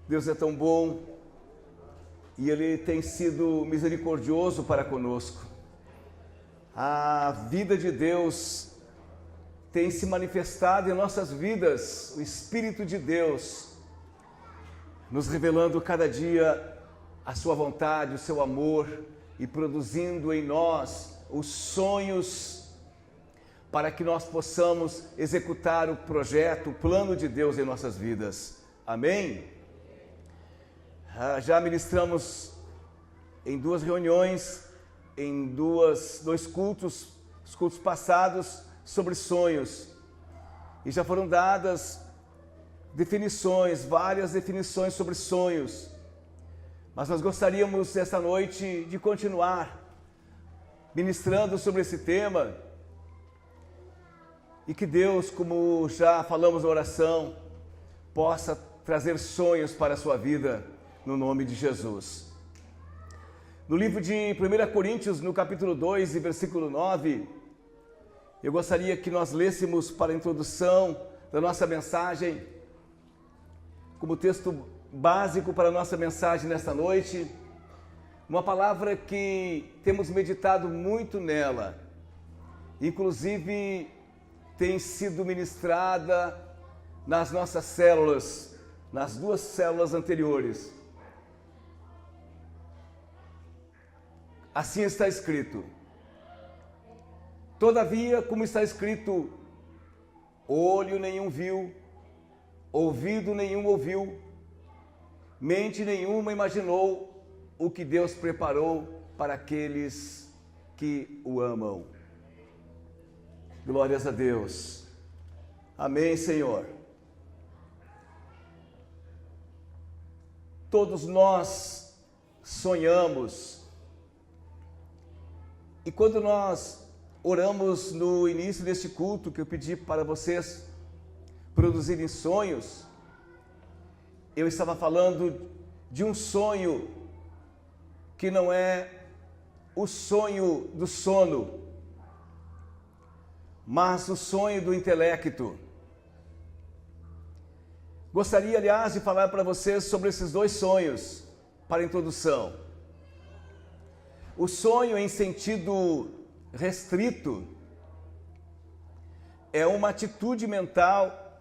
Deus é tão bom e Ele tem sido misericordioso para conosco. A vida de Deus tem se manifestado em nossas vidas, o Espírito de Deus nos revelando cada dia a sua vontade, o seu amor e produzindo em nós os sonhos para que nós possamos executar o projeto, o plano de Deus em nossas vidas. Amém? Já ministramos em duas reuniões, em dois cultos, os cultos passados, sobre sonhos. E já foram dadas definições, várias definições sobre sonhos. Mas nós gostaríamos esta noite de continuar ministrando sobre esse tema. E que Deus, como já falamos na oração, possa trazer sonhos para a sua vida, no nome de Jesus. No livro de 1 Coríntios, no capítulo 2 e versículo 9, eu gostaria que nós lêssemos para a introdução da nossa mensagem, como texto básico para a nossa mensagem nesta noite, uma palavra que temos meditado muito nela, inclusive tem sido ministrada nas nossas células, nas duas células anteriores. Assim está escrito: todavia, como está escrito, olho nenhum viu, ouvido nenhum ouviu, mente nenhuma imaginou o que Deus preparou para aqueles que o amam. Glórias a Deus. Amém, Senhor. Todos nós sonhamos. E quando nós oramos no início deste culto, que eu pedi para vocês produzirem sonhos, eu estava falando de um sonho que não é o sonho do sono, mas o sonho do intelecto. Gostaria, aliás, de falar para vocês sobre esses dois sonhos, para a introdução. O sonho em sentido restrito é uma atitude mental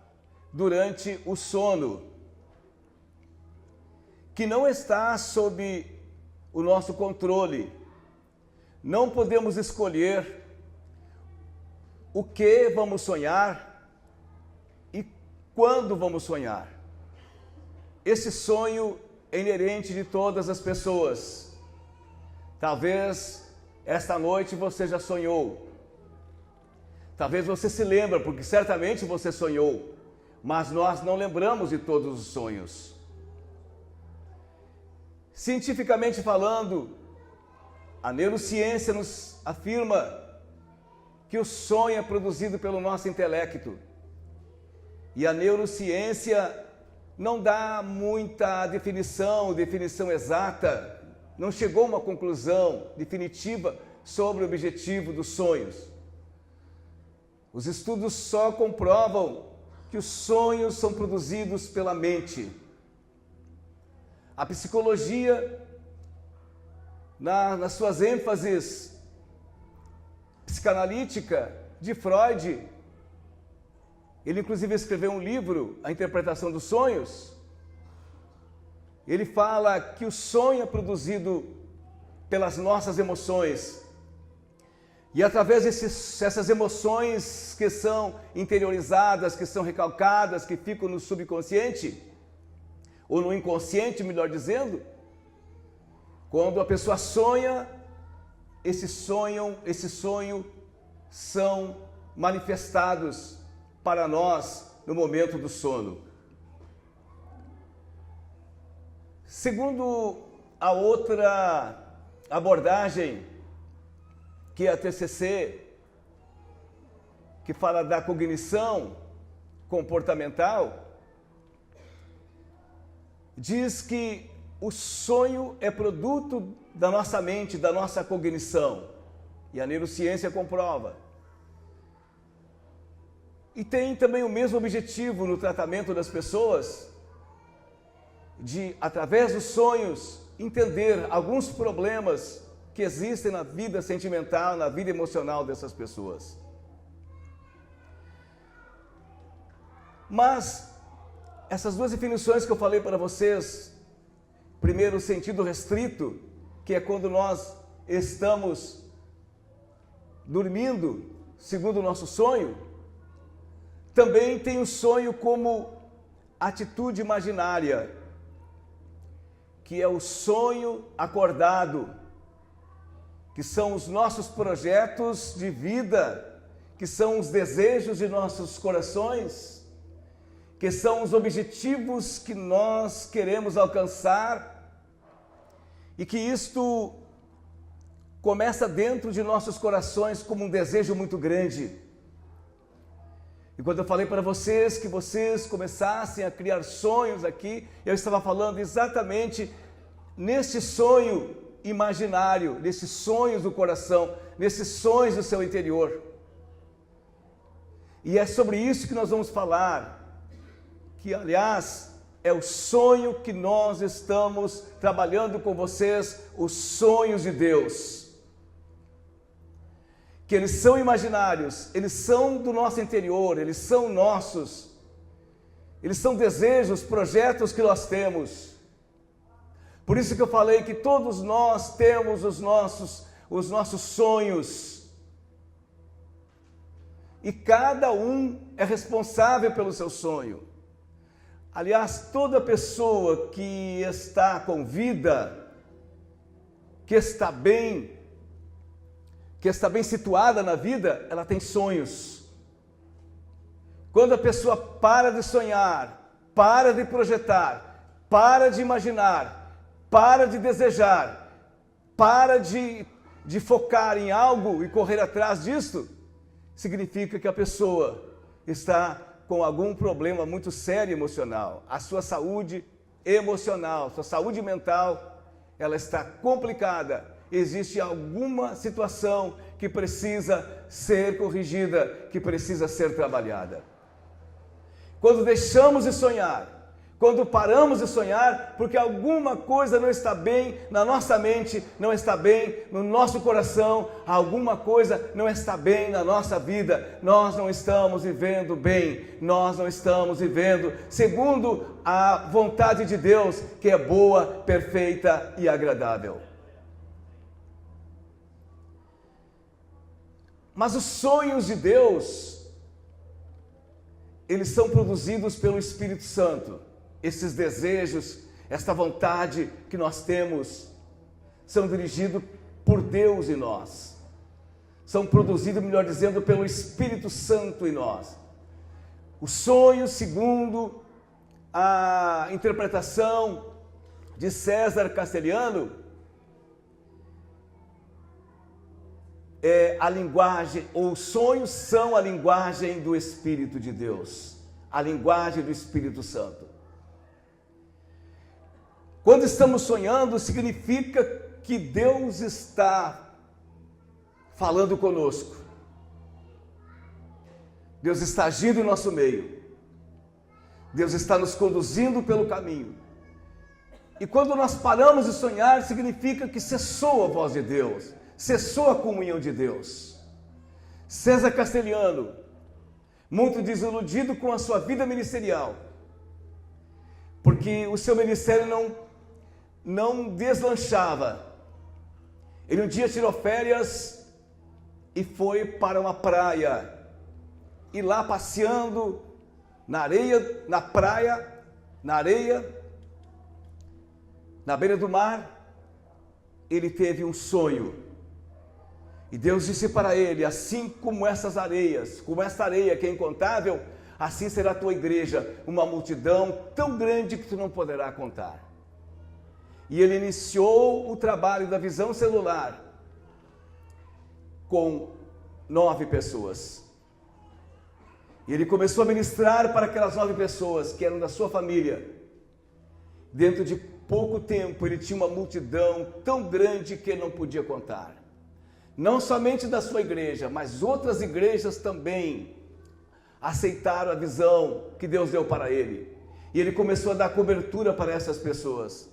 durante o sono, que não está sob o nosso controle. Não podemos escolher o que vamos sonhar e quando vamos sonhar. Esse sonho é inerente de todas as pessoas. Talvez esta noite você já sonhou. Talvez você se lembre, porque certamente você sonhou, mas nós não lembramos de todos os sonhos. Cientificamente falando, a neurociência nos afirma que o sonho é produzido pelo nosso intelecto. E a neurociência não dá muita definição exata, não chegou a uma conclusão definitiva sobre o objetivo dos sonhos. Os estudos só comprovam que os sonhos são produzidos pela mente. A psicologia, nas suas ênfases psicanalítica de Freud, ele inclusive escreveu um livro, A Interpretação dos Sonhos. Ele fala que o sonho é produzido pelas nossas emoções. E através dessas emoções que são interiorizadas, que são recalcadas, que ficam no subconsciente, ou no inconsciente, melhor dizendo, quando a pessoa sonha, esse sonho são manifestados para nós no momento do sono. Segundo a outra abordagem, que é a TCC, que fala da cognição comportamental, diz que o sonho é produto da nossa mente, da nossa cognição, e a neurociência comprova. E tem também o mesmo objetivo no tratamento das pessoas, de, através dos sonhos, entender alguns problemas que existem na vida sentimental, na vida emocional dessas pessoas. Mas essas duas definições que eu falei para vocês, primeiro, o sentido restrito, que é quando nós estamos dormindo, segundo o nosso sonho, também tem o sonho como atitude imaginária, que é o sonho acordado, que são os nossos projetos de vida, que são os desejos de nossos corações, que são os objetivos que nós queremos alcançar, e que isto começa dentro de nossos corações como um desejo muito grande. E quando eu falei para vocês que vocês começassem a criar sonhos aqui, eu estava falando exatamente nesse sonho imaginário, nesses sonhos do coração, nesses sonhos do seu interior. E é sobre isso que nós vamos falar, que aliás é o sonho que nós estamos trabalhando com vocês, os sonhos de Deus. Que eles são imaginários, eles são do nosso interior, eles são nossos, eles são desejos, projetos que nós temos. Por isso que eu falei que todos nós temos os nossos sonhos, e cada um é responsável pelo seu sonho. Aliás, toda pessoa que está com vida, que está bem situada na vida, ela tem sonhos. Quando a pessoa para de sonhar, para de projetar, para de imaginar, para de desejar, para de focar em algo e correr atrás disso, significa que a pessoa está com algum problema muito sério emocional. A sua saúde emocional, sua saúde mental, ela está complicada. Existe alguma situação que precisa ser corrigida, que precisa ser trabalhada. Quando deixamos de sonhar, quando paramos de sonhar, porque alguma coisa não está bem na nossa mente, não está bem no nosso coração, alguma coisa não está bem na nossa vida, nós não estamos vivendo bem, nós não estamos vivendo segundo a vontade de Deus, que é boa, perfeita e agradável. Mas os sonhos de Deus, eles são produzidos pelo Espírito Santo. Esses desejos, esta vontade que nós temos, são dirigidos por Deus em nós. São produzidos, melhor dizendo, pelo Espírito Santo em nós. Os sonhos, segundo a interpretação de César Castelhano, a linguagem, ou os sonhos são a linguagem do Espírito de Deus, a linguagem do Espírito Santo. Quando estamos sonhando, significa que Deus está falando conosco. Deus está agindo em nosso meio. Deus está nos conduzindo pelo caminho. E quando nós paramos de sonhar, significa que cessou a voz de Deus, cessou a comunhão de Deus. César Castelhano, muito desiludido com a sua vida ministerial, porque o seu ministério não deslanchava. Ele um dia tirou férias e foi para uma praia, e lá passeando na areia, na praia, na areia, na beira do mar, ele teve um sonho. E Deus disse para ele: assim como essas areias, como esta areia que é incontável, assim será a tua igreja, uma multidão tão grande que tu não poderás contar. E ele iniciou o trabalho da visão celular com 9 pessoas. E ele começou a ministrar para aquelas 9 pessoas que eram da sua família. Dentro de pouco tempo ele tinha uma multidão tão grande que ele não podia contar. Não somente da sua igreja, mas outras igrejas também aceitaram a visão que Deus deu para ele. E ele começou a dar cobertura para essas pessoas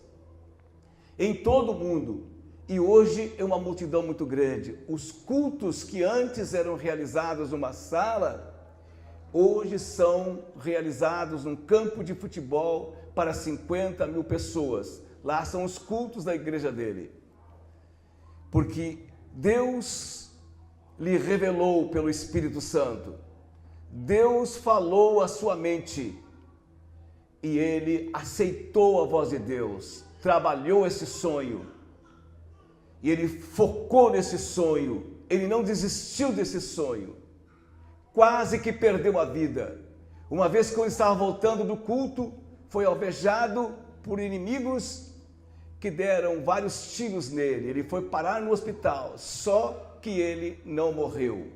em todo o mundo. E hoje é uma multidão muito grande. Os cultos que antes eram realizados numa sala, hoje são realizados num campo de futebol para 50 mil pessoas. Lá são os cultos da igreja dele. Porque Deus lhe revelou pelo Espírito Santo. Deus falou à sua mente. E ele aceitou a voz de Deus. Trabalhou esse sonho. E ele focou nesse sonho. Ele não desistiu desse sonho. Quase que perdeu a vida. Uma vez que ele estava voltando do culto, foi alvejado por inimigos que deram vários tiros nele. Ele foi parar no hospital, só que ele não morreu.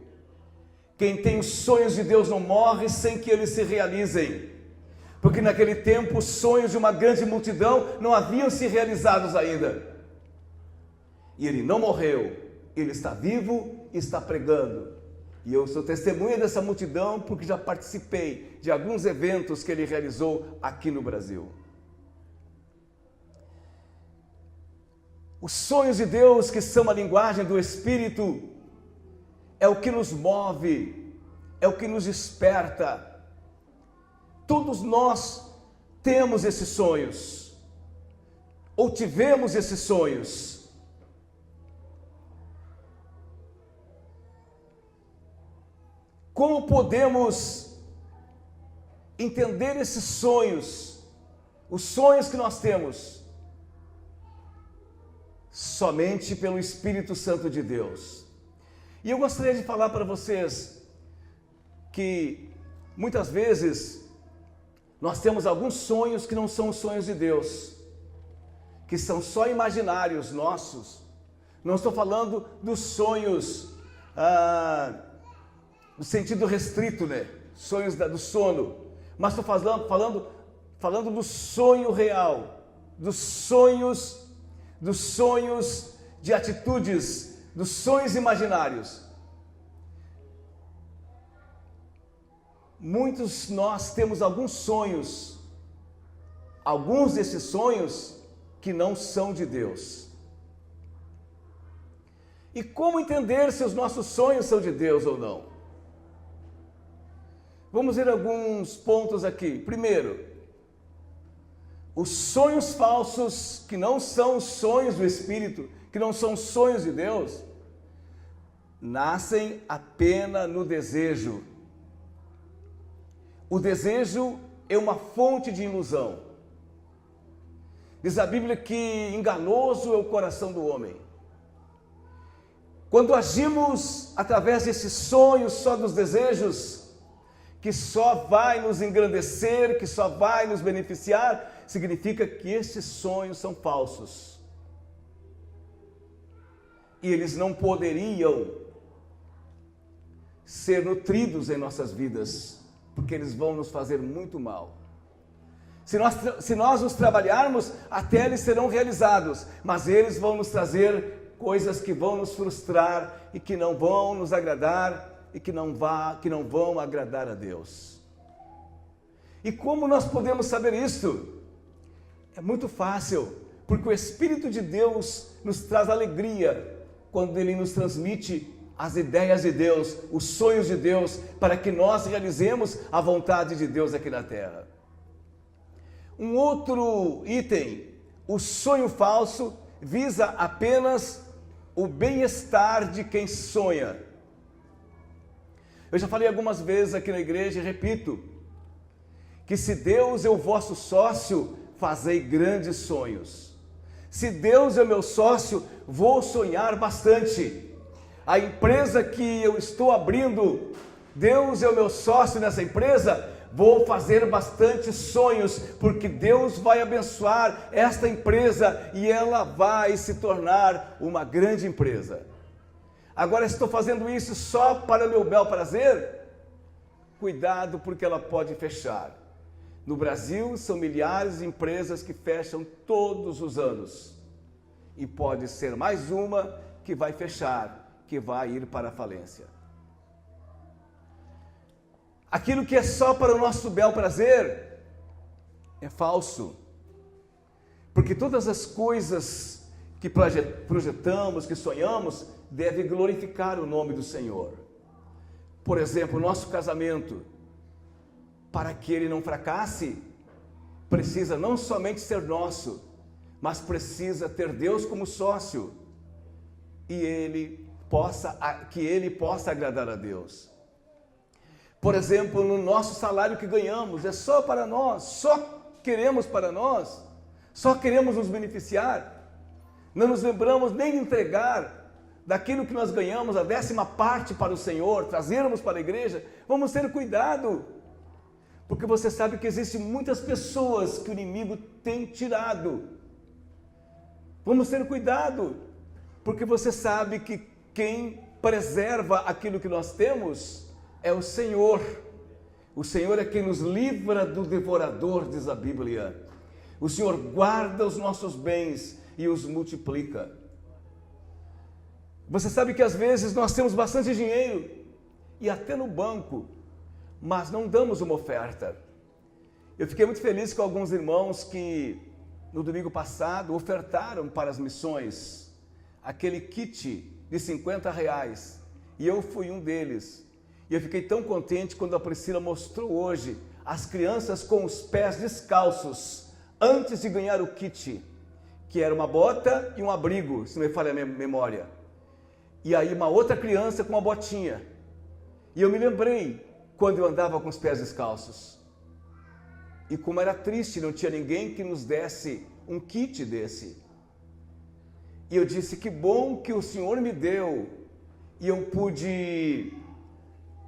Quem tem os sonhos de Deus não morre sem que eles se realizem. Porque naquele tempo os sonhos de uma grande multidão não haviam se realizados ainda. E ele não morreu, ele está vivo e está pregando. E eu sou testemunha dessa multidão porque já participei de alguns eventos que ele realizou aqui no Brasil. Os sonhos de Deus, que são a linguagem do Espírito, é o que nos move, é o que nos desperta. Todos nós temos esses sonhos, ou tivemos esses sonhos. Como podemos entender esses sonhos, os sonhos que nós temos? Somente pelo Espírito Santo de Deus. E eu gostaria de falar para vocês que muitas vezes nós temos alguns sonhos que não são os sonhos de Deus, que são só imaginários nossos. Não estou falando dos sonhos no sentido restrito, né? Sonhos do sono, mas estou falando do sonho real, dos sonhos de atitudes, dos sonhos imaginários. Muitos nós temos alguns sonhos, alguns desses sonhos que não são de Deus. E como entender se os nossos sonhos são de Deus ou não? Vamos ver alguns pontos aqui. Primeiro, os sonhos falsos, que não são os sonhos do Espírito, que não são sonhos de Deus, nascem apenas no desejo. O desejo é uma fonte de ilusão. Diz a Bíblia que enganoso é o coração do homem. Quando agimos através desses sonhos, só dos desejos, que só vai nos engrandecer, que só vai nos beneficiar, significa que esses sonhos são falsos. E eles não poderiam ser nutridos em nossas vidas, porque eles vão nos fazer muito mal. Se nós os trabalharmos, até eles serão realizados, mas eles vão nos trazer coisas que vão nos frustrar e que não vão nos agradar e que não vão agradar a Deus. E como nós podemos saber isso? É muito fácil, porque o Espírito de Deus nos traz alegria quando Ele nos transmite as ideias de Deus, os sonhos de Deus, para que nós realizemos a vontade de Deus aqui na terra. Um outro item, o sonho falso visa apenas o bem-estar de quem sonha. Eu já falei algumas vezes aqui na igreja e repito, que se Deus é o vosso sócio, fazei grandes sonhos. Se Deus é o meu sócio, vou sonhar bastante. A empresa que eu estou abrindo, Deus é o meu sócio nessa empresa, vou fazer bastante sonhos, porque Deus vai abençoar esta empresa e ela vai se tornar uma grande empresa. Agora, estou fazendo isso só para o meu bel prazer? Cuidado, porque ela pode fechar. No Brasil, são milhares de empresas que fecham todos os anos. E pode ser mais uma que vai fechar, que vai ir para a falência. Aquilo que é só para o nosso bel prazer é falso. Porque todas as coisas que projetamos, que sonhamos, devem glorificar o nome do Senhor. Por exemplo, o nosso casamento, para que ele não fracasse, precisa não somente ser nosso, mas precisa ter Deus como sócio e que ele possa agradar a Deus. Por exemplo, no nosso salário que ganhamos, é só para nós, só queremos para nós, só queremos nos beneficiar. Não nos lembramos nem de entregar daquilo que nós ganhamos, a 10ª para o Senhor, trazermos para a igreja. Vamos ter cuidado, porque você sabe que existem muitas pessoas que o inimigo tem tirado. Vamos ter cuidado, porque você sabe que quem preserva aquilo que nós temos é o Senhor. O Senhor é quem nos livra do devorador, diz a Bíblia. O Senhor guarda os nossos bens e os multiplica. Você sabe que às vezes nós temos bastante dinheiro e até no banco, mas não damos uma oferta. Eu fiquei muito feliz com alguns irmãos que no domingo passado ofertaram para as missões aquele kit de R$50 e eu fui um deles. E eu fiquei tão contente quando a Priscila mostrou hoje as crianças com os pés descalços antes de ganhar o kit, que era uma bota e um abrigo, se não me falha a minha memória. E aí uma outra criança com uma botinha. E eu me lembrei quando eu andava com os pés descalços. E como era triste, não tinha ninguém que nos desse um kit desse. E eu disse, que bom que o Senhor me deu. E eu pude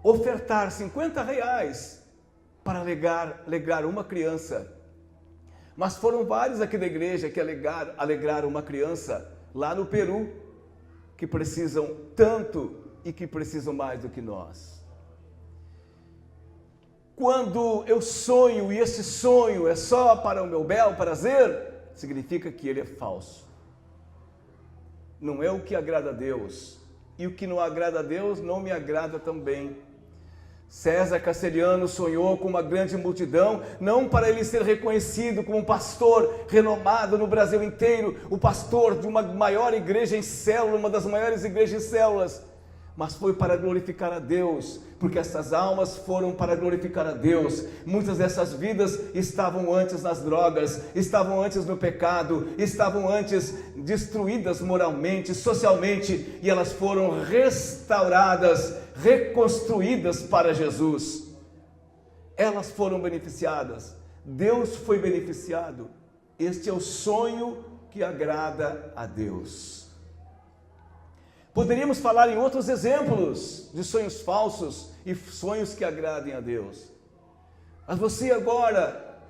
ofertar R$50 para alegrar uma criança. Mas foram vários aqui da igreja que alegraram uma criança lá no Peru, que precisam tanto e que precisam mais do que nós. Quando eu sonho e esse sonho é só para o meu bel prazer, significa que ele é falso. Não é o que agrada a Deus. E o que não agrada a Deus não me agrada também. César Castelhano sonhou com uma grande multidão, não para ele ser reconhecido como um pastor renomado no Brasil inteiro, o pastor de uma maior igreja em célula, uma das maiores igrejas em células, mas foi para glorificar a Deus, porque essas almas foram para glorificar a Deus. Muitas dessas vidas estavam antes nas drogas, estavam antes no pecado, estavam antes destruídas moralmente, socialmente, e elas foram restauradas, reconstruídas para Jesus. Elas foram beneficiadas, Deus foi beneficiado. Este é o sonho que agrada a Deus. Poderíamos falar em outros exemplos de sonhos falsos e sonhos que agradem a Deus. Mas você agora,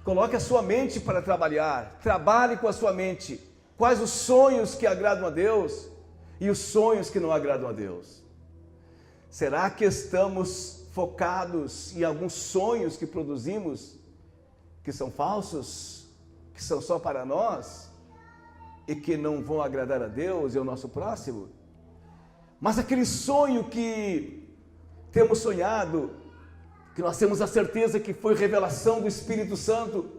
coloque a sua mente para trabalhar, trabalhe com a sua mente. Quais os sonhos que agradam a Deus e os sonhos que não agradam a Deus? Será que estamos focados em alguns sonhos que produzimos que são falsos, que são só para nós? E que não vão agradar a Deus e ao nosso próximo? Mas aquele sonho que temos sonhado, que nós temos a certeza que foi revelação do Espírito Santo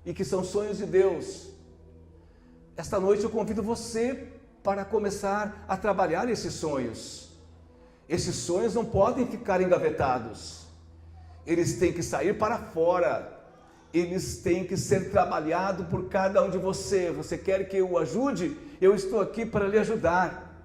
e que são sonhos de Deus. Esta noite eu convido você para começar a trabalhar esses sonhos. Esses sonhos não podem ficar engavetados. Eles têm que sair para fora. Eles têm que ser trabalhados por cada um de você. Você quer que eu o ajude? Eu estou aqui para lhe ajudar.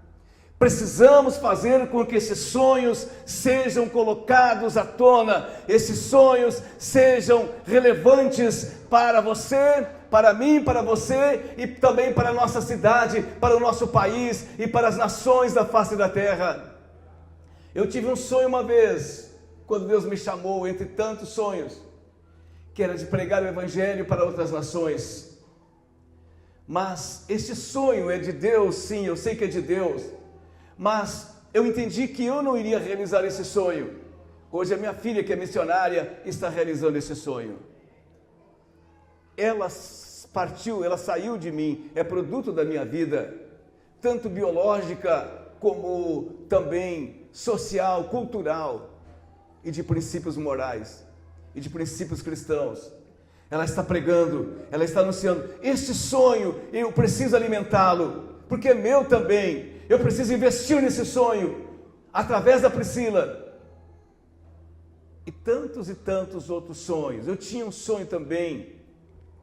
Precisamos fazer com que esses sonhos sejam colocados à tona, esses sonhos sejam relevantes para você, para mim, para você e também para a nossa cidade, para o nosso país e para as nações da face da terra. Eu tive um sonho uma vez, quando Deus me chamou entre tantos sonhos, que era de pregar o Evangelho para outras nações. Mas este sonho é de Deus, sim, eu sei que é de Deus, mas eu entendi que eu não iria realizar esse sonho. Hoje a minha filha, que é missionária, está realizando esse sonho. Ela partiu, ela saiu de mim, é produto da minha vida, tanto biológica como também social, cultural e de princípios morais e de princípios cristãos. ela está pregando, ela está anunciando, este sonho eu preciso alimentá-lo, porque é meu também, eu preciso investir nesse sonho, através da Priscila. E tantos outros sonhos. Eu tinha um sonho também,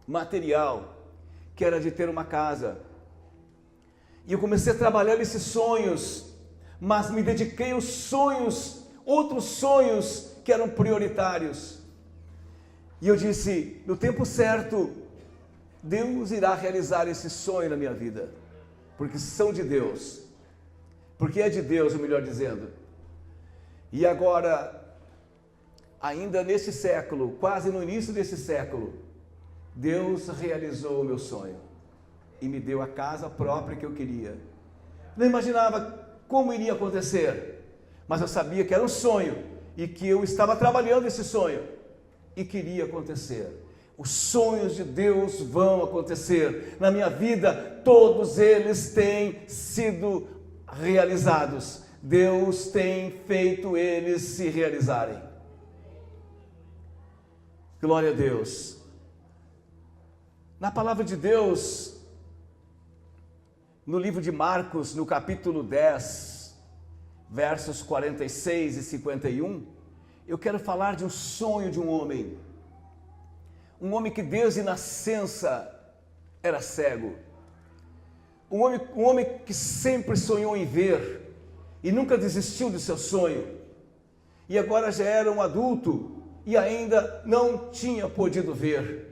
material, que era de ter uma casa. E eu comecei a trabalhar nesses sonhos, mas me dediquei aos sonhos, outros sonhos que eram prioritários. E eu disse, no tempo certo, Deus irá realizar esse sonho na minha vida, porque são de Deus, porque é de Deus, o melhor dizendo. E agora, ainda nesse século, quase no início desse século, Deus realizou o meu sonho e me deu a casa própria que eu queria. Não imaginava como iria acontecer, mas eu sabia que era um sonho e que eu estava trabalhando esse sonho e queria acontecer. Os sonhos de Deus vão acontecer na minha vida, todos eles têm sido realizados. Deus tem feito eles se realizarem. Glória a Deus. Na palavra de Deus, no livro de Marcos, no capítulo 10, versos 46 e 51, eu quero falar de um sonho de um homem que desde nascença era cego, um homem que sempre sonhou em ver e nunca desistiu do seu sonho, e agora já era um adulto e ainda não tinha podido ver,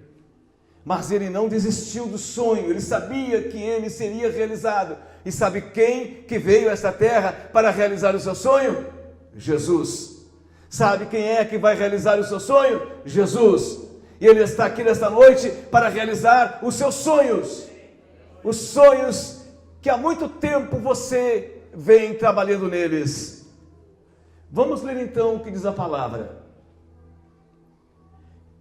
mas ele não desistiu do sonho, ele sabia que ele seria realizado. E sabe quem que veio a esta terra para realizar o seu sonho? Jesus. Sabe quem é que vai realizar o seu sonho? Jesus. E ele está aqui nesta noite para realizar os seus sonhos, os sonhos que há muito tempo você vem trabalhando neles. Vamos ler então o que diz a palavra.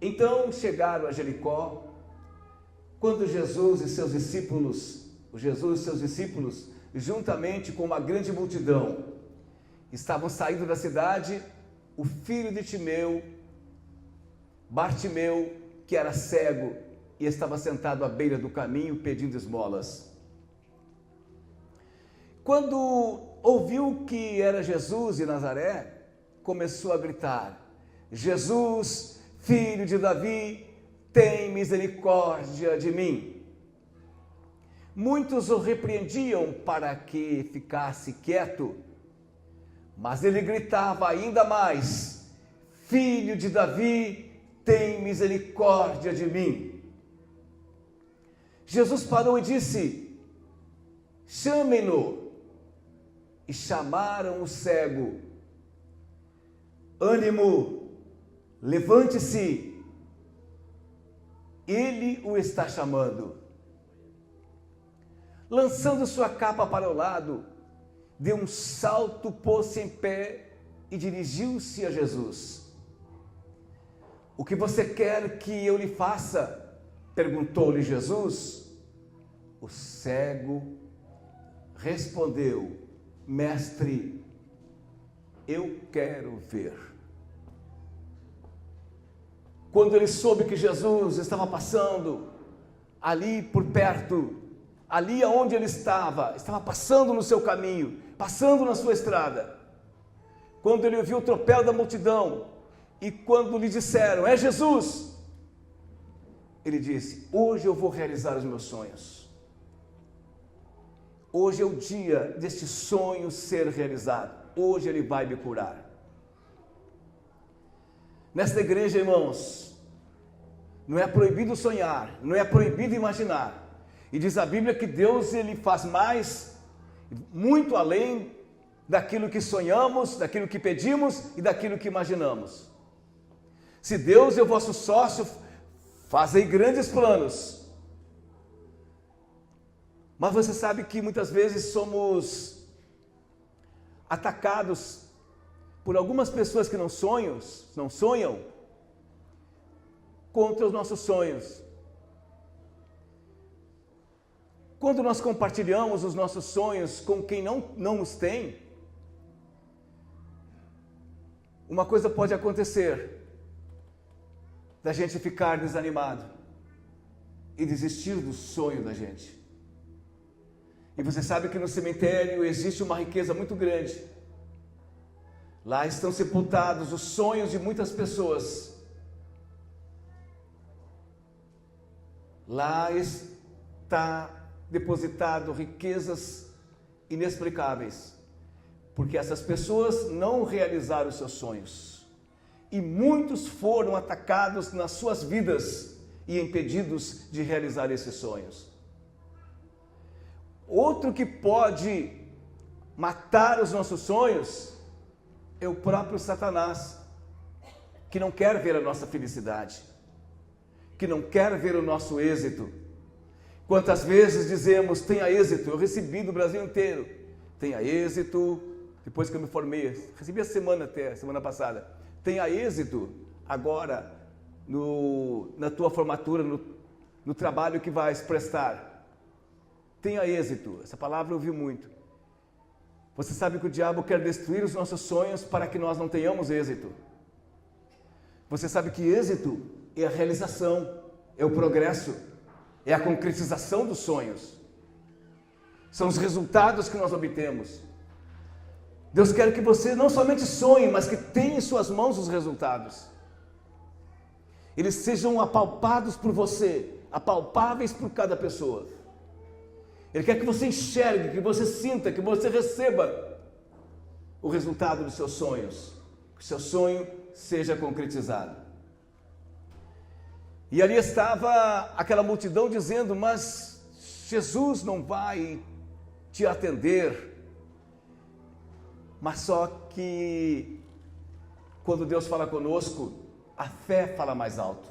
Então chegaram a Jericó, quando Jesus e seus discípulos, juntamente com uma grande multidão, estavam saindo da cidade, o filho de Timeu, Bartimeu, que era cego e estava sentado à beira do caminho pedindo esmolas. Quando ouviu que era Jesus de Nazaré, começou a gritar: Jesus, filho de Davi, tem misericórdia de mim. Muitos o repreendiam para que ficasse quieto, mas ele gritava ainda mais: Filho de Davi, tem misericórdia de mim. Jesus parou e disse: chamem-no. E chamaram o cego. Ânimo, levante-se, ele o está chamando. Lançando sua capa para o lado, deu um salto, pôs-se em pé e dirigiu-se a Jesus. O que você quer que eu lhe faça? Perguntou-lhe Jesus. O cego respondeu: Mestre, eu quero ver. Quando ele soube que Jesus estava passando ali por perto, ali aonde ele estava passando no seu caminho, passando na sua estrada, quando ele ouviu o tropel da multidão, e quando lhe disseram: é Jesus, ele disse: hoje eu vou realizar os meus sonhos. Hoje é o dia deste sonho ser realizado. Hoje ele vai me curar. Nesta igreja, irmãos, não é proibido sonhar, não é proibido imaginar. E diz a Bíblia que Deus, ele faz mais, muito além daquilo que sonhamos, daquilo que pedimos e daquilo que imaginamos. Se Deus é o vosso sócio, fazei grandes planos. Mas você sabe que muitas vezes somos atacados por algumas pessoas que não sonham contra os nossos sonhos. Quando nós compartilhamos os nossos sonhos com quem não os tem, uma coisa pode acontecer. da gente ficar desanimado e desistir do sonho da gente. E você sabe que no cemitério existe uma riqueza muito grande. Lá estão sepultados os sonhos de muitas pessoas. Lá está depositado riquezas inexplicáveis, porque essas pessoas não realizaram os seus sonhos. E muitos foram atacados nas suas vidas e impedidos de realizar esses sonhos. Outro que pode matar os nossos sonhos é o próprio Satanás, que não quer ver a nossa felicidade, que não quer ver o nosso êxito. Quantas vezes dizemos, tenha êxito, eu recebi do Brasil inteiro, tenha êxito, depois que eu me formei, recebi a semana passada, tenha êxito agora na tua formatura, no trabalho que vais prestar. Tenha êxito, essa palavra eu ouvi muito. Você sabe que o diabo quer destruir os nossos sonhos para que nós não tenhamos êxito. Você sabe que êxito é a realização, é o progresso, é a concretização dos sonhos. São os resultados que nós obtemos. Deus quer que você não somente sonhe, mas que tenha em suas mãos os resultados. Eles sejam apalpados por você, apalpáveis por cada pessoa. Ele quer que você enxergue, que você sinta, que você receba o resultado dos seus sonhos. Que o seu sonho seja concretizado. E ali estava aquela multidão dizendo, mas Jesus não vai te atender. Mas só que quando Deus fala conosco, a fé fala mais alto.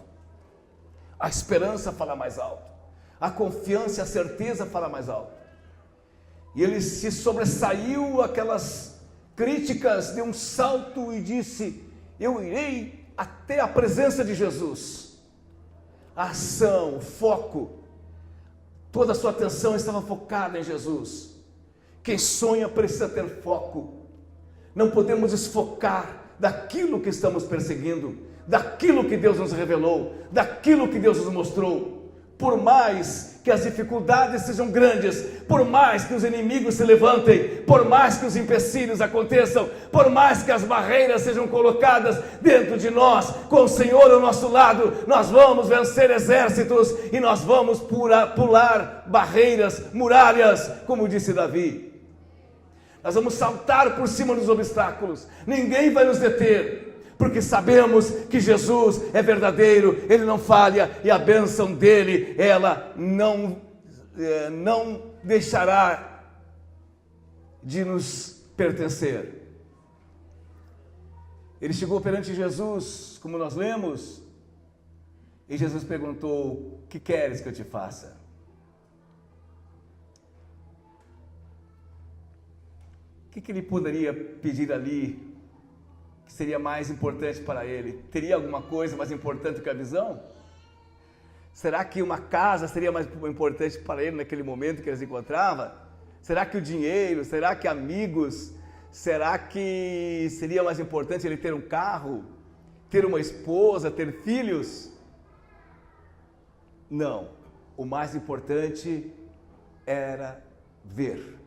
A esperança fala mais alto. A confiança e a certeza fala mais alto. E ele se sobressaiu aquelas críticas, deu um salto e disse, eu irei até a presença de Jesus. A ação, o foco, toda a sua atenção estava focada em Jesus. Quem sonha precisa ter foco. Não podemos desfocar daquilo que estamos perseguindo, daquilo que Deus nos revelou, daquilo que Deus nos mostrou. Por mais que as dificuldades sejam grandes, por mais que os inimigos se levantem, por mais que os empecilhos aconteçam, por mais que as barreiras sejam colocadas dentro de nós, com o Senhor ao nosso lado, nós vamos vencer exércitos e nós vamos pular barreiras, muralhas, como disse Davi. Nós vamos saltar por cima dos obstáculos, ninguém vai nos deter. Porque sabemos que Jesus é verdadeiro, Ele não falha, e a bênção dEle, ela não deixará de nos pertencer. Ele chegou perante Jesus, como nós lemos, e Jesus perguntou, o que queres que eu te faça? O que ele poderia pedir ali, que seria mais importante para ele? Teria alguma coisa mais importante que a visão? Será que uma casa seria mais importante para ele naquele momento que ele se encontrava? Será que o dinheiro? Será que amigos? Será que seria mais importante ele ter um carro? Ter uma esposa? Ter filhos? Não. O mais importante era ver.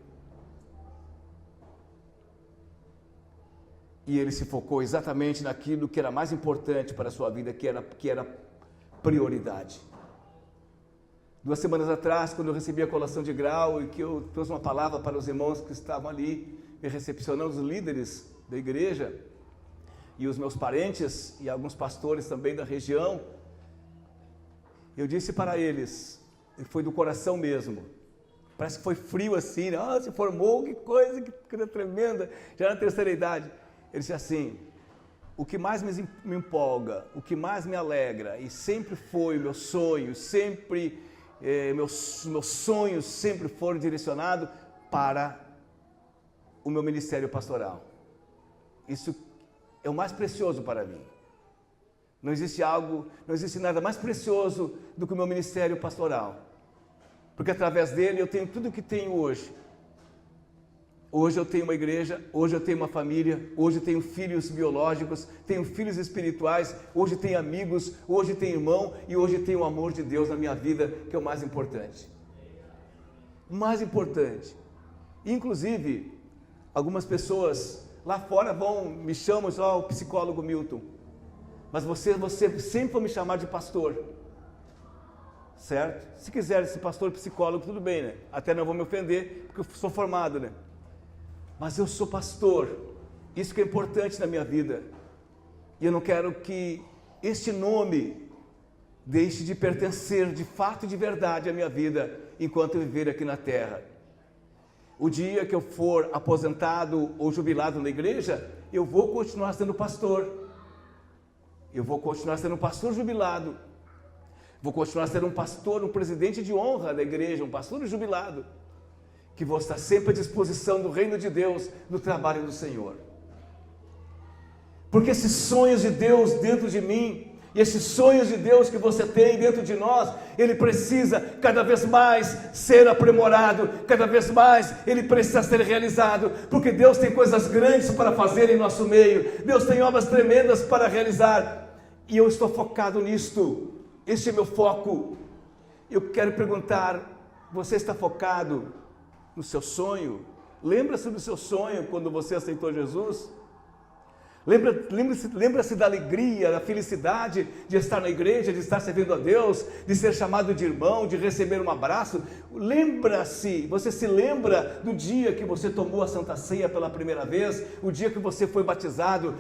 E ele se focou exatamente naquilo que era mais importante para a sua vida, que era prioridade. 2 semanas atrás, quando eu recebi a colação de grau e que eu trouxe uma palavra para os irmãos que estavam ali me recepcionando, os líderes da igreja e os meus parentes e alguns pastores também da região, eu disse para eles, e foi do coração mesmo, parece que foi frio assim, né? Se formou, que coisa tremenda, já na terceira idade. Ele disse assim, o que mais me empolga, o que mais me alegra, e sempre foi meu sonho, meus sonhos sempre foram direcionados para o meu ministério pastoral. Isso é o mais precioso para mim. Não existe nada mais precioso do que o meu ministério pastoral. Porque através dele eu tenho tudo o que tenho hoje. Hoje eu tenho uma igreja, hoje eu tenho uma família, hoje eu tenho filhos biológicos, tenho filhos espirituais, hoje tenho amigos, hoje tenho irmão e hoje tenho o amor de Deus na minha vida, que é o mais importante. O mais importante. Inclusive, algumas pessoas lá fora me chamam só o psicólogo Milton, mas você sempre vai me chamar de pastor, certo? Se quiser ser pastor psicólogo, tudo bem, né? Até não vou me ofender, porque eu sou formado, né? Mas eu sou pastor, isso que é importante na minha vida, e eu não quero que este nome deixe de pertencer de fato e de verdade à minha vida, enquanto eu viver aqui na terra. O dia que eu for aposentado ou jubilado na igreja, eu vou continuar sendo pastor. Eu vou continuar sendo um pastor jubilado. Vou continuar sendo um pastor, um presidente de honra da igreja, um pastor jubilado. Que vou estar sempre à disposição do reino de Deus, do trabalho do Senhor. Porque esses sonhos de Deus dentro de mim, e esses sonhos de Deus que você tem dentro de nós, ele precisa cada vez mais ser aprimorado, cada vez mais ele precisa ser realizado, porque Deus tem coisas grandes para fazer em nosso meio, Deus tem obras tremendas para realizar, e eu estou focado nisto, este é meu foco. Eu quero perguntar, você está focado no seu sonho? Lembra-se do seu sonho quando você aceitou Jesus? Lembra-se da alegria, da felicidade de estar na igreja, de estar servindo a Deus, de ser chamado de irmão, de receber um abraço. Você se lembra do dia que você tomou a Santa Ceia pela primeira vez, o dia que você foi batizado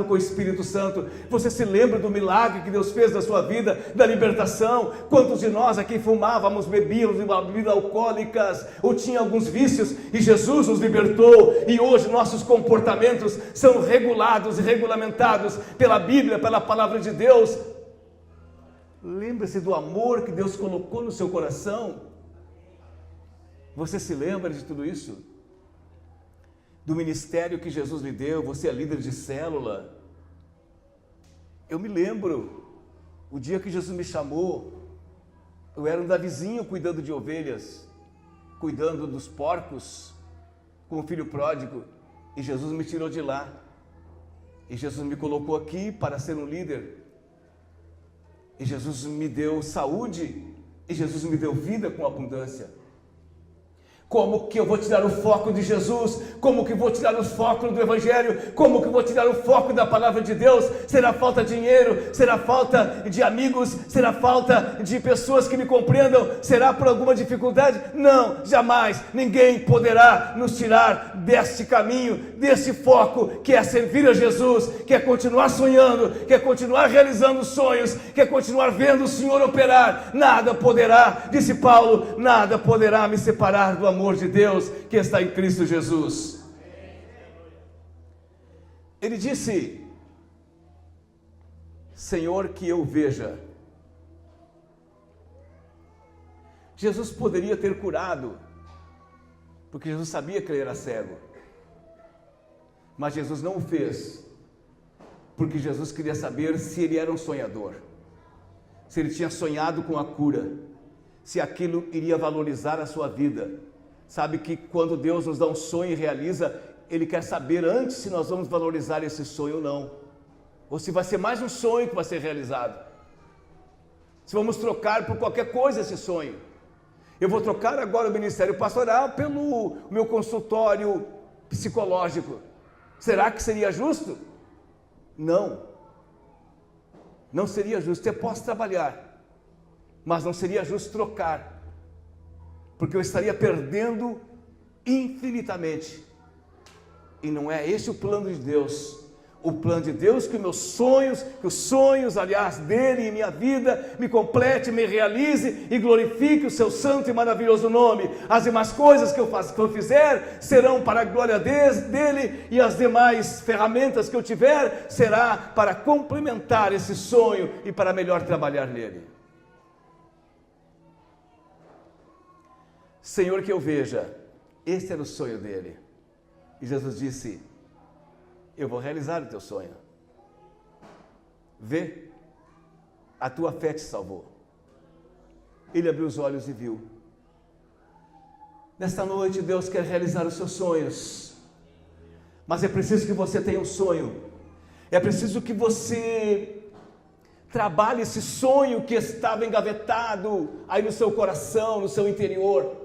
com o Espírito Santo. Você se lembra do milagre que Deus fez na sua vida, da libertação? Quantos de nós aqui fumávamos, bebíamos bebidas alcoólicas, ou tinha alguns vícios, e Jesus nos libertou, e hoje nossos comportamentos são regulados e regulamentados pela Bíblia, pela palavra de Deus. Lembre-se do amor que Deus colocou no seu coração. Você se lembra de tudo isso? Do ministério que Jesus lhe deu, você é líder de célula. Eu me lembro, o dia que Jesus me chamou, eu era um Davizinho cuidando de ovelhas, cuidando dos porcos, com o filho pródigo, e Jesus me tirou de lá. E Jesus me colocou aqui para ser um líder. E Jesus me deu saúde. E Jesus me deu vida com abundância. Como que eu vou tirar o foco de Jesus? Como que vou tirar o foco do Evangelho? Como que vou tirar o foco da palavra de Deus? Será falta de dinheiro? Será falta de amigos? Será falta de pessoas que me compreendam? Será por alguma dificuldade? Não, jamais. Ninguém poderá nos tirar deste caminho, desse foco, que é servir a Jesus, que é continuar sonhando, que é continuar realizando sonhos, que é continuar vendo o Senhor operar. Nada poderá, disse Paulo, nada poderá me separar do amor de Deus que está em Cristo Jesus. Ele disse: Senhor, que eu veja. Jesus poderia ter curado, porque Jesus sabia que ele era cego, mas Jesus não o fez, porque Jesus queria saber se ele era um sonhador, se ele tinha sonhado com a cura, se aquilo iria valorizar a sua vida. Sabe que quando Deus nos dá um sonho e realiza, Ele quer saber antes se nós vamos valorizar esse sonho ou não, ou se vai ser mais um sonho que vai ser realizado, se vamos trocar por qualquer coisa esse sonho. Eu vou trocar agora o ministério pastoral pelo meu consultório psicológico. Será que seria justo? Não, não seria justo. Eu posso trabalhar, mas não seria justo trocar, porque eu estaria perdendo infinitamente, e não é esse o plano de Deus. O plano de Deus que os sonhos, aliás, dele em minha vida, me complete, me realize e glorifique o seu santo e maravilhoso nome. As demais coisas que eu fizer serão para a glória dele, e as demais ferramentas que eu tiver será para complementar esse sonho e para melhor trabalhar nele. Senhor, que eu veja. Este era o sonho dele. E Jesus disse: eu vou realizar o teu sonho. Vê, a tua fé te salvou. Ele abriu os olhos e viu. Nesta noite Deus quer realizar os seus sonhos, mas é preciso que você tenha um sonho, é preciso que você trabalhe esse sonho que estava engavetado aí no seu coração, no seu interior.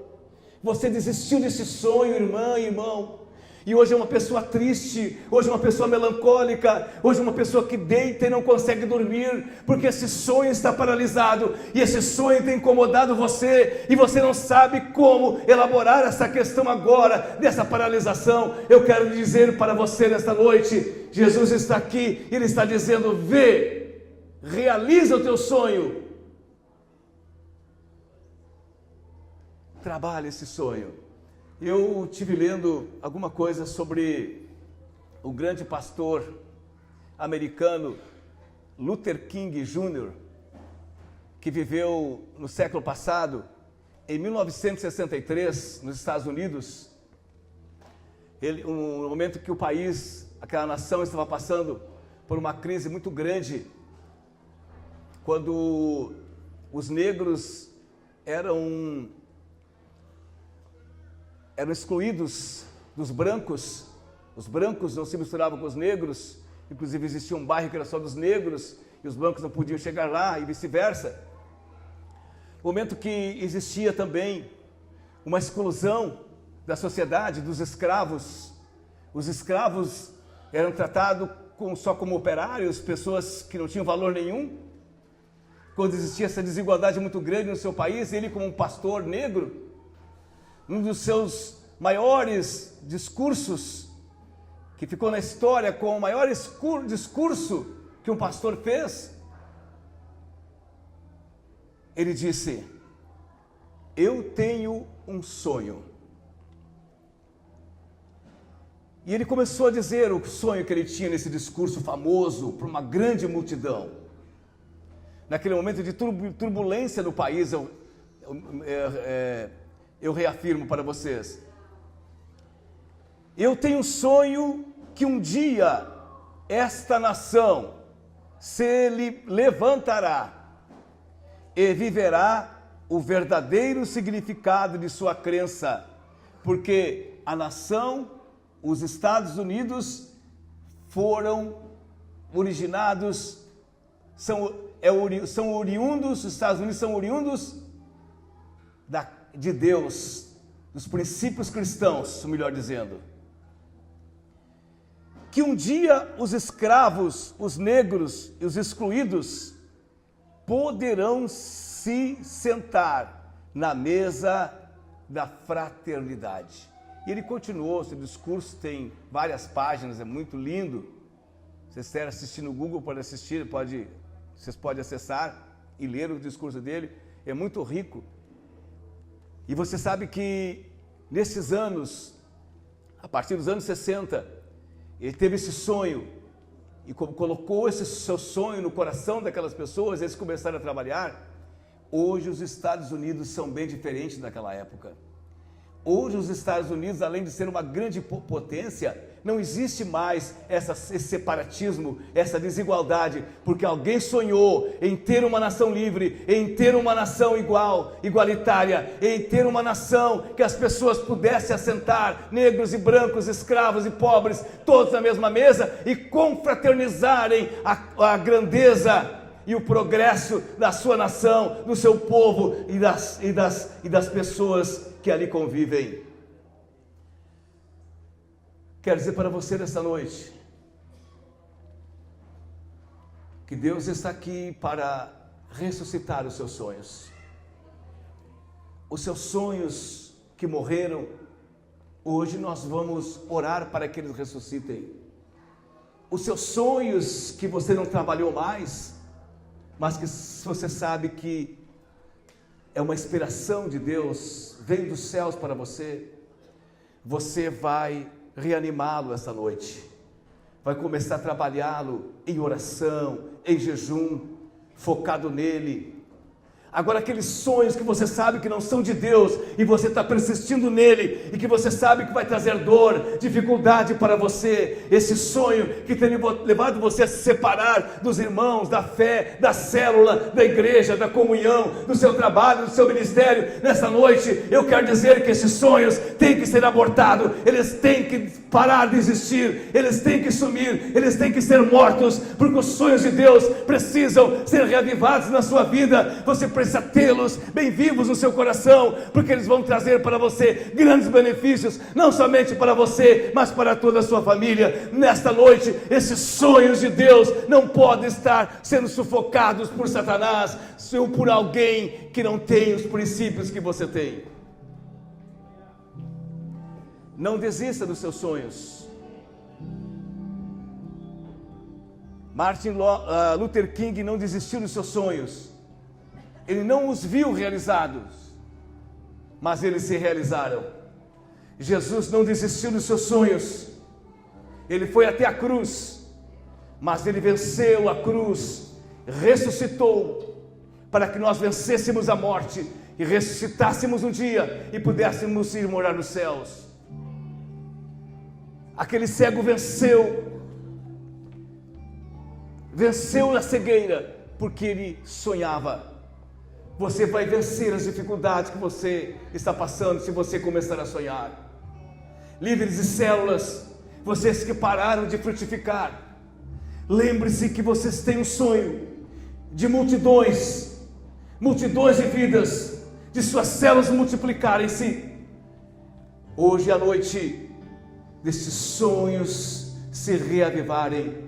Você desistiu desse sonho, irmã e irmão, e hoje é uma pessoa triste, hoje é uma pessoa melancólica, hoje é uma pessoa que deita e não consegue dormir, porque esse sonho está paralisado, e esse sonho tem incomodado você, e você não sabe como elaborar essa questão agora, dessa paralisação. Eu quero dizer para você nesta noite, Jesus está aqui, Ele está dizendo: vê, realiza o teu sonho, trabalhe esse sonho. Eu tive lendo alguma coisa sobre o grande pastor americano Luther King Jr., que viveu no século passado, em 1963, nos Estados Unidos. Um momento que o país, aquela nação, estava passando por uma crise muito grande, quando os negros eram excluídos dos brancos, os brancos não se misturavam com os negros, inclusive existia um bairro que era só dos negros, e os brancos não podiam chegar lá, e vice-versa. Momento que existia também uma exclusão da sociedade, dos escravos. Os escravos eram tratados só como operários, pessoas que não tinham valor nenhum. Quando existia essa desigualdade muito grande no seu país, ele, como um pastor negro, um dos seus maiores discursos, que ficou na história com o maior discurso que um pastor fez, ele disse: eu tenho um sonho. E ele começou a dizer o sonho que ele tinha nesse discurso famoso para uma grande multidão. Naquele momento de turbulência no país, eu reafirmo para vocês: eu tenho um sonho que um dia esta nação se levantará e viverá o verdadeiro significado de sua crença, porque a nação, os Estados Unidos, foram originados, são oriundos, os Estados Unidos são oriundos de Deus, dos princípios cristãos, melhor dizendo. Que um dia os escravos, os negros e os excluídos poderão se sentar na mesa da fraternidade. E ele continuou, seu discurso tem várias páginas, é muito lindo. Se vocês querem assistir no Google, pode assistir, vocês podem acessar e ler o discurso dele, é muito rico. E você sabe que nesses anos, a partir dos anos 60, ele teve esse sonho, e como colocou esse seu sonho no coração daquelas pessoas, eles começaram a trabalhar. Hoje os Estados Unidos são bem diferentes daquela época. Hoje os Estados Unidos, além de ser uma grande potência, não existe mais esse separatismo, essa desigualdade, porque alguém sonhou em ter uma nação livre, em ter uma nação igualitária, em ter uma nação que as pessoas pudessem assentar, negros e brancos, escravos e pobres, todos na mesma mesa, e confraternizarem a grandeza e o progresso da sua nação, do seu povo e das pessoas que ali convivem. Quero dizer para você nesta noite que Deus está aqui para ressuscitar os seus sonhos. Os seus sonhos que morreram, hoje nós vamos orar para que eles ressuscitem. Os seus sonhos que você não trabalhou mais, mas que você sabe que é uma inspiração de Deus, vem dos céus para você, você vai reanimá-lo essa noite, vai começar a trabalhá-lo em oração, em jejum, focado nele. Agora, aqueles sonhos que você sabe que não são de Deus e você está persistindo nele e que você sabe que vai trazer dor, dificuldade para você, esse sonho que tem levado você a se separar dos irmãos, da fé, da célula, da igreja, da comunhão, do seu trabalho, do seu ministério, nessa noite eu quero dizer que esses sonhos têm que ser abortados, eles têm que parar de existir, eles têm que sumir, eles têm que ser mortos, porque os sonhos de Deus precisam ser reavivados na sua vida. Você precisa tê-los bem vivos no seu coração, porque eles vão trazer para você grandes benefícios, não somente para você, mas para toda a sua família. Nesta noite, esses sonhos de Deus não podem estar sendo sufocados por Satanás, ou por alguém que não tem os princípios que você tem. Não desista dos seus sonhos. Martin Luther King não desistiu dos seus sonhos. Ele não os viu realizados, mas eles se realizaram. Jesus não desistiu dos seus sonhos. Ele foi até a cruz, mas ele venceu a cruz, ressuscitou, para que nós vencêssemos a morte e ressuscitássemos um dia e pudéssemos ir morar nos céus. Aquele cego venceu a cegueira, porque ele sonhava. Você vai vencer as dificuldades que você está passando se você começar a sonhar. Líderes de células, vocês que pararam de frutificar, lembre-se que vocês têm um sonho de multidões de vidas, de suas células multiplicarem-se. Hoje à noite, desses sonhos se reavivarem,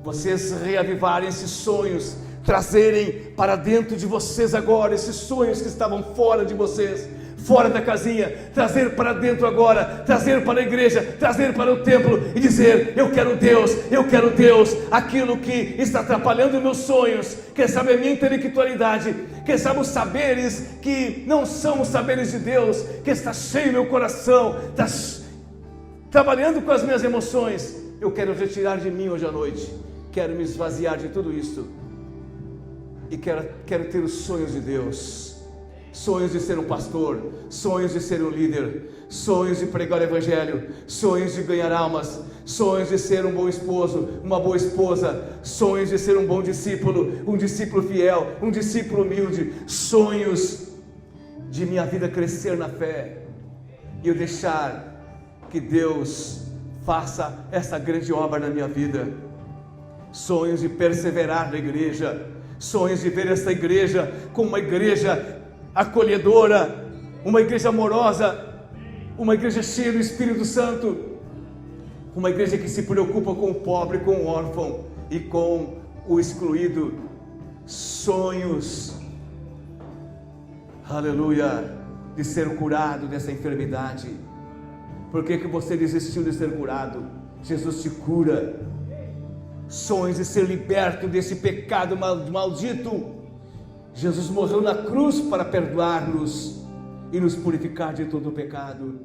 vocês reavivarem esses sonhos, trazerem para dentro de vocês agora esses sonhos que estavam fora de vocês, fora da casinha, trazer para dentro agora, trazer para a igreja, trazer para o templo e dizer: eu quero Deus, aquilo que está atrapalhando meus sonhos, quem sabe a minha intelectualidade, quem sabe os saberes que não são os saberes de Deus, que está cheio meu coração, está trabalhando com as minhas emoções, eu quero retirar de mim hoje à noite, quero me esvaziar de tudo isso. E quero ter os sonhos de Deus, sonhos de ser um pastor, sonhos de ser um líder, sonhos de pregar o evangelho, sonhos de ganhar almas, sonhos de ser um bom esposo, uma boa esposa, sonhos de ser um bom discípulo, um discípulo fiel, um discípulo humilde, sonhos de minha vida crescer na fé e eu deixar que Deus faça essa grande obra na minha vida, sonhos de perseverar na igreja, sonhos de ver essa igreja como uma igreja acolhedora, uma igreja amorosa, uma igreja cheia do Espírito Santo, uma igreja que se preocupa com o pobre, com o órfão e com o excluído. Sonhos, aleluia, de ser curado dessa enfermidade. Por que você desistiu de ser curado? Jesus te cura. Sonhos de ser liberto desse pecado maldito. Jesus morreu na cruz para perdoar-nos e nos purificar de todo o pecado.